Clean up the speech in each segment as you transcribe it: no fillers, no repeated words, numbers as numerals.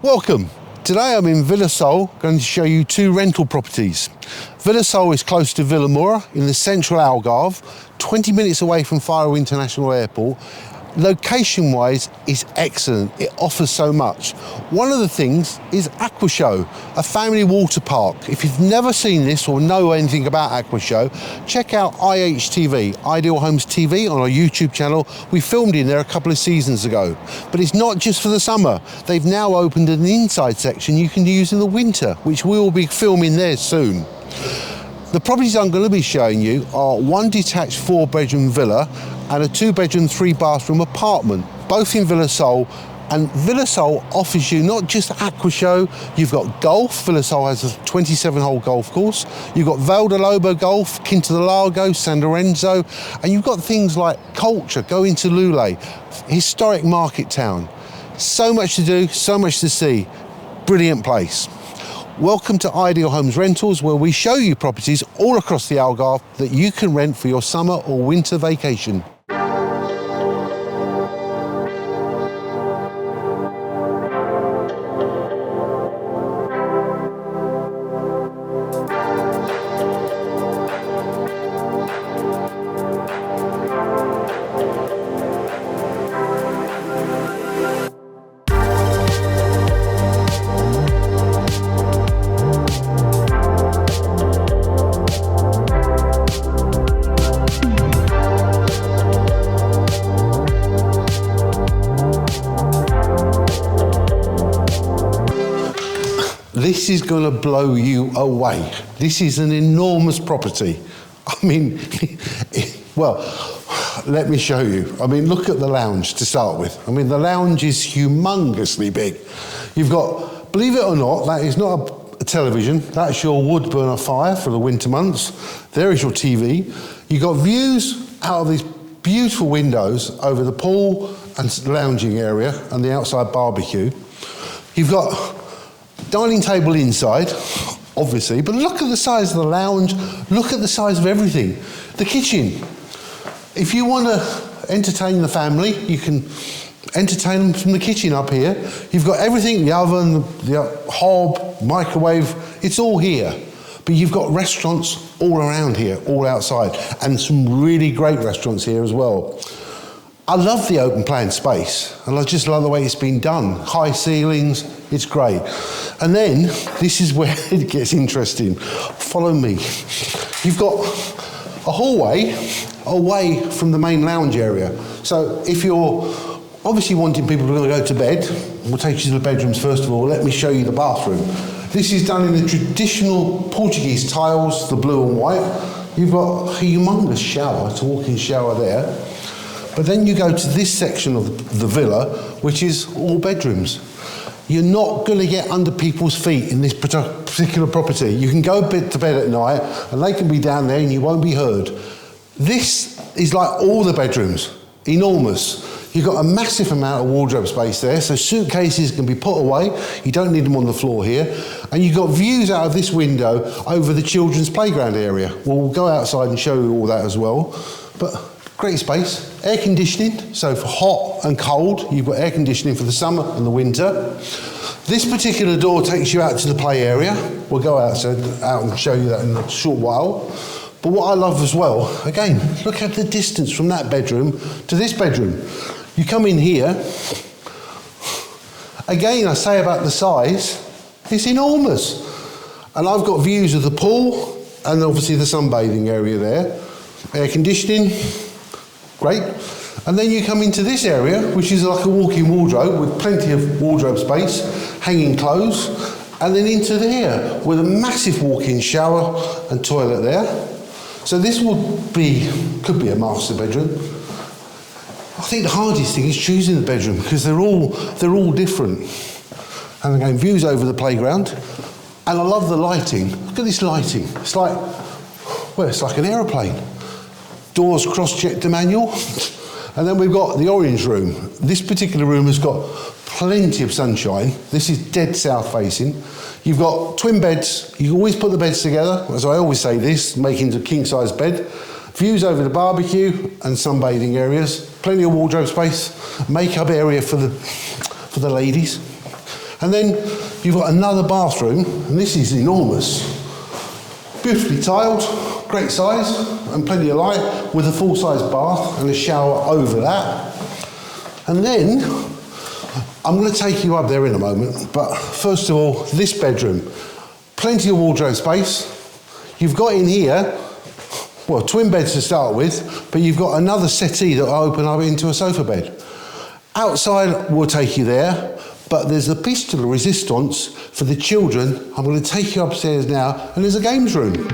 Welcome. Today I'm in Vila, going to show you two rental properties. Vila is close to Vila in the central Algarve, 20 minutes away from Faro International Airport. Location-wise, it's excellent. It offers so much. One of the things is Aquashow, a family water park. If you've never seen this or know anything about Aquashow, check out IHTV, Ideal Homes TV, on our YouTube channel. We filmed in there a couple of seasons ago. But it's not just for the summer. They've now opened an inside section you can use in the winter, which we will be filming there soon. The properties I'm going to be showing you are one detached 4-bedroom villa and a 2-bedroom, 3-bathroom apartment, both in Vila. And Vila offers you not just Aquashow, you've got golf. Vila has a 27-hole golf course. You've got Val de Lobo Golf, Quinta do Lago, San Lorenzo, and you've got things like culture, go into Lule, historic market town. So much to do, so much to see. Brilliant place. Welcome to Ideal Homes Rentals, where we show you properties all across the Algarve that you can rent for your summer or winter vacation. This is going to blow you away. This is an enormous property. I mean, well, let me show you. I mean, look at the lounge to start with. I mean, the lounge is humongously big. You've got, believe it or not, that is not a television. That's your wood burner fire for the winter months. There is your TV. You've got views out of these beautiful windows over the pool and lounging area and the outside barbecue. You've got dining table inside, obviously, but look at the size of the lounge, look at the size of everything. The kitchen. If you want to entertain the family, you can entertain them from the kitchen up here. You've got everything, the oven, the hob, microwave, it's all here. But you've got restaurants all around here, all outside, and some really great restaurants here as well. I love the open plan space, and I just love the way it's been done. High ceilings, it's great. And then, this is where it gets interesting. Follow me. You've got a hallway away from the main lounge area. So if you're obviously wanting people to go to bed, we'll take you to the bedrooms first of all. Let me show you the bathroom. This is done in the traditional Portuguese tiles, the blue and white. You've got a humongous shower, it's a walk-in shower there. But then you go to this section of the villa, which is all bedrooms. You're not going to get under people's feet in this particular property. You can go to bed at night and they can be down there and you won't be heard. This is like all the bedrooms, enormous. You've got a massive amount of wardrobe space there, so suitcases can be put away. You don't need them on the floor here. And you've got views out of this window over the children's playground area. Well, we'll go outside and show you all that as well. But great space. Air conditioning, so for hot and cold, you've got air conditioning for the summer and the winter. This particular door takes you out to the play area. We'll go out and show you that in a short while. But what I love as well, again, look at the distance from that bedroom to this bedroom. You come in here, again, I say about the size, it's enormous. And I've got views of the pool and obviously the sunbathing area there. Air conditioning, great. And then you come into this area, which is like a walk-in wardrobe with plenty of wardrobe space, hanging clothes, and then into here with a massive walk-in shower and toilet there. So this could be a master bedroom. I think the hardest thing is choosing the bedroom because they're all different. And again, views over the playground. And I love the lighting. Look at this lighting. It's like an aeroplane. Doors cross-check to manual. And then we've got the orange room. This particular room has got plenty of sunshine. This is dead south facing. You've got twin beds. You always put the beds together. As I always say this, making a king-size bed. Views over the barbecue and sunbathing areas. Plenty of wardrobe space. Makeup area for the ladies. And then you've got another bathroom, and this is enormous. Beautifully tiled, great size, and plenty of light, with a full-size bath and a shower over that. And then, I'm going to take you up there in a moment, but first of all, this bedroom. Plenty of wardrobe space. You've got in here, well, twin beds to start with, but you've got another settee that will open up into a sofa bed. Outside, we'll take you there, but there's a piece de resistance for the children. I'm going to take you upstairs now, and there's a games room.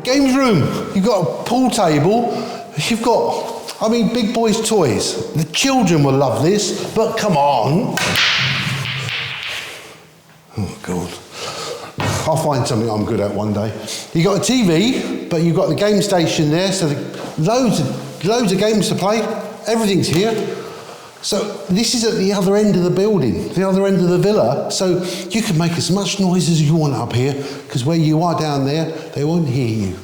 Games room, you've got a pool table, you've got, I mean, big boys' toys. The children will love this, but come on. Oh, God. I'll find something I'm good at one day. You've got a TV, but you've got the game station there, so loads of games to play. Everything's here. So this is at the other end of the building, the other end of the villa, so you can make as much noise as you want up here, because where you are down there, they won't hear you.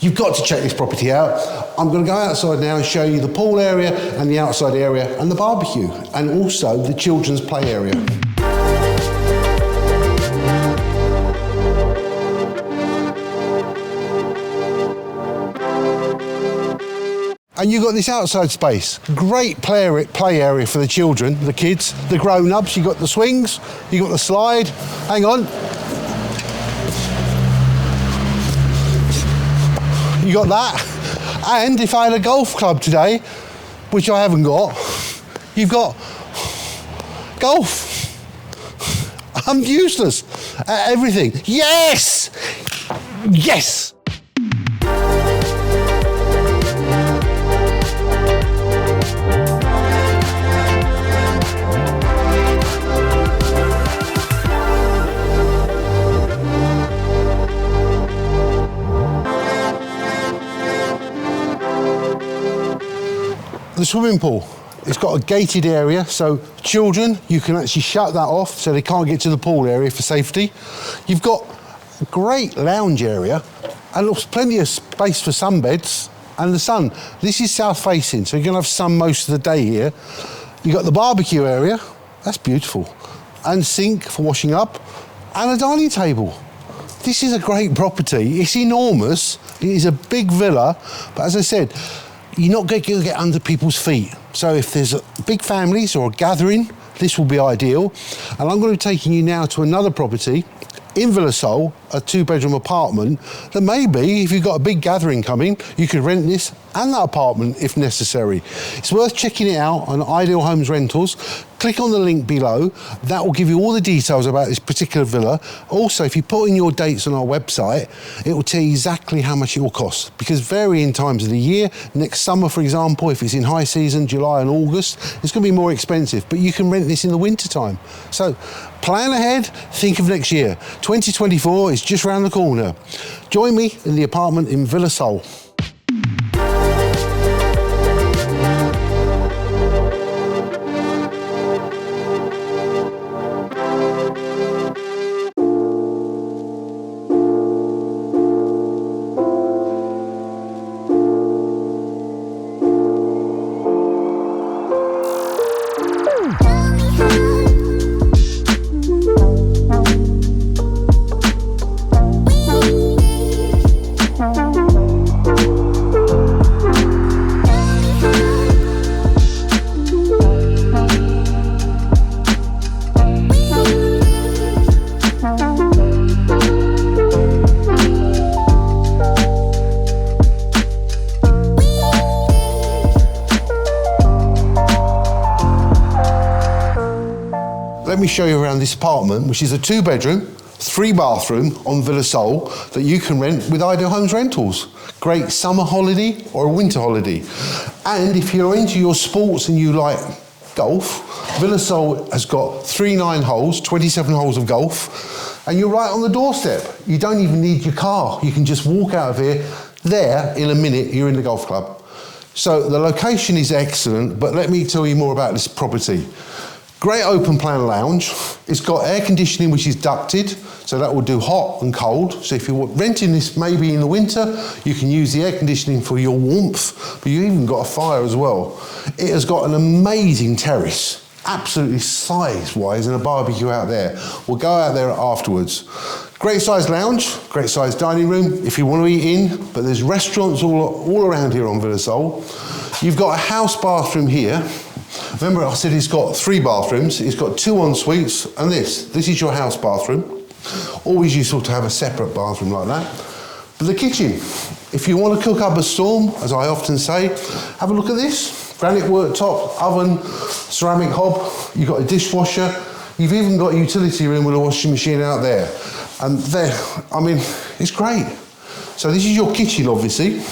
You've got to check this property out. I'm going to go outside now and show you the pool area and the outside area and the barbecue, and also the children's play area. And you've got this outside space. Great play area for the children, the kids, the grown-ups. You've got the swings, you've got the slide. Hang on. You got that. And if I had a golf club today, which I haven't got, you've got golf. I'm useless at everything. Yes! Yes! The swimming pool, it's got a gated area, so children, you can actually shut that off so they can't get to the pool area for safety. You've got a great lounge area and there's plenty of space for sunbeds and the sun. This is south facing, so you're going to have sun most of the day here. You've got the barbecue area, that's beautiful, and sink for washing up, and a dining table. This is a great property. It's enormous. It is a big villa, but as I said, you're not going to get under people's feet. So if there's big families or a gathering, this will be ideal. And I'm going to be taking you now to another property in Vila, a 2-bedroom apartment that maybe, if you've got a big gathering coming, you could rent this and that apartment if necessary. It's worth checking it out on Ideal Homes Rentals. Click on the link below. That will give you all the details about this particular villa. Also, if you put in your dates on our website, it will tell you exactly how much it will cost, because varying times of the year, next summer, for example, if it's in high season, July and August, it's going to be more expensive, but you can rent this in the winter time. So plan ahead, think of next year. 2024 is just round the corner. Join me in the apartment in Vila. Let me show you around this apartment, which is a 2-bedroom, 3-bathroom on Vila Sol that you can rent with Ideal Homes Rentals. Great summer holiday or a winter holiday. And if you're into your sports and you like golf, Vila Sol has got 39 holes, 27 holes of golf, and you're right on the doorstep. You don't even need your car. You can just walk out of here. There, in a minute, you're in the golf club. So the location is excellent, but let me tell you more about this property. Great open plan lounge. It's got air conditioning which is ducted, so that will do hot and cold. So if you're renting this maybe in the winter, you can use the air conditioning for your warmth, but you even got a fire as well. It has got an amazing terrace, absolutely size-wise, and a barbecue out there. We'll go out there afterwards. Great sized lounge, great sized dining room if you want to eat in, but there's restaurants all around here on Vila Sol. You've got a house bathroom here. Remember I said it's got 3 bathrooms, it's got 2 en-suites, and this is your house bathroom. Always useful to have a separate bathroom like that. But the kitchen, if you want to cook up a storm, as I often say, have a look at this. Granite worktop, oven, ceramic hob, you've got a dishwasher, you've even got a utility room with a washing machine out there. And there, I mean, it's great. So this is your kitchen, obviously.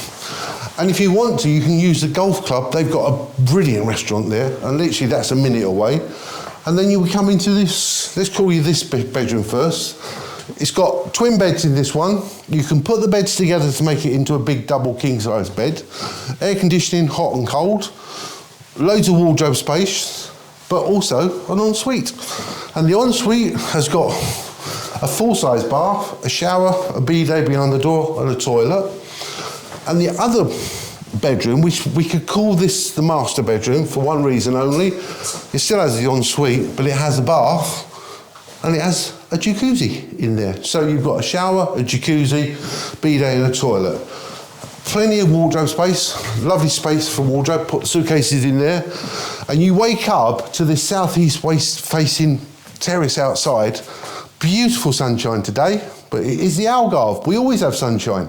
And if you want to, you can use the golf club. They've got a brilliant restaurant there, and literally that's a minute away. And then you come into this, let's call you this bedroom first. It's got twin beds in this one. You can put the beds together to make it into a big double king size bed. Air conditioning, hot and cold. Loads of wardrobe space, but also an ensuite. And the ensuite has got a full-size bath, a shower, a bidet behind the door, and a toilet. And the other bedroom, which we could call this the master bedroom for one reason only, it still has the ensuite, but it has a bath and it has a jacuzzi in there. So you've got a shower, a jacuzzi, bidet and a toilet. Plenty of wardrobe space, lovely space for wardrobe, put suitcases in there. And you wake up to this southeast facing terrace outside. Beautiful sunshine today, but it is the Algarve. We always have sunshine.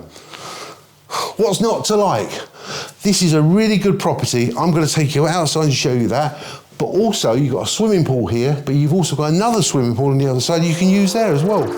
What's not to like? This is a really good property. I'm going to take you outside and show you that. But also, you've got a swimming pool here, but you've also got another swimming pool on the other side you can use there as well.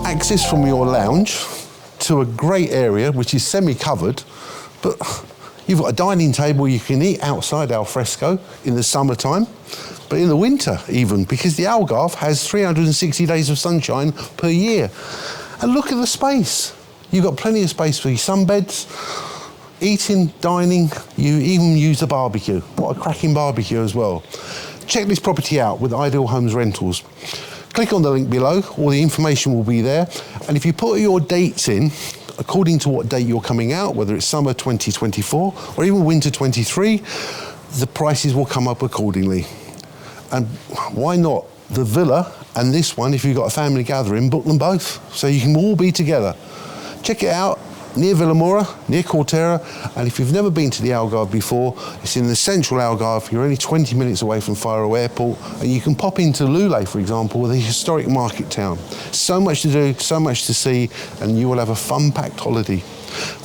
Access from your lounge to a great area which is semi-covered, but you've got a dining table you can eat outside al fresco in the summertime, but in the winter even, because the Algarve has 360 days of sunshine per year. And look at the space. You've got plenty of space for your sunbeds, eating, dining, you even use the barbecue. What a cracking barbecue as well. Check this property out with Ideal Homes Rentals. Click on the link below, all the information will be there. And if you put your dates in, according to what date you're coming out, whether it's summer 2024 or even winter 23, the prices will come up accordingly. And why not the villa and this one, if you've got a family gathering, book them both so you can all be together. Check it out near Vilamora, near Cortera, and if you've never been to the Algarve before, it's in the central Algarve. You're only 20 minutes away from Faro Airport, and you can pop into Lule, for example, the historic market town. So much to do, so much to see, and you will have a fun-packed holiday.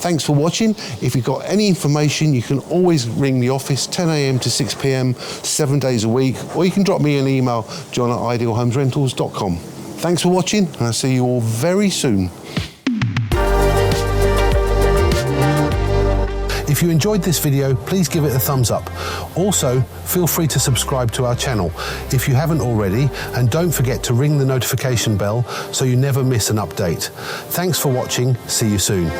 Thanks for watching. If you've got any information, you can always ring the office 10 a.m. to 6 p.m, 7 days a week, or you can drop me an email, john@idealhomesrentals.com. Thanks for watching, and I'll see you all very soon. If you enjoyed this video, please give it a thumbs up. Also, feel free to subscribe to our channel if you haven't already, and don't forget to ring the notification bell so you never miss an update. Thanks for watching. See you soon.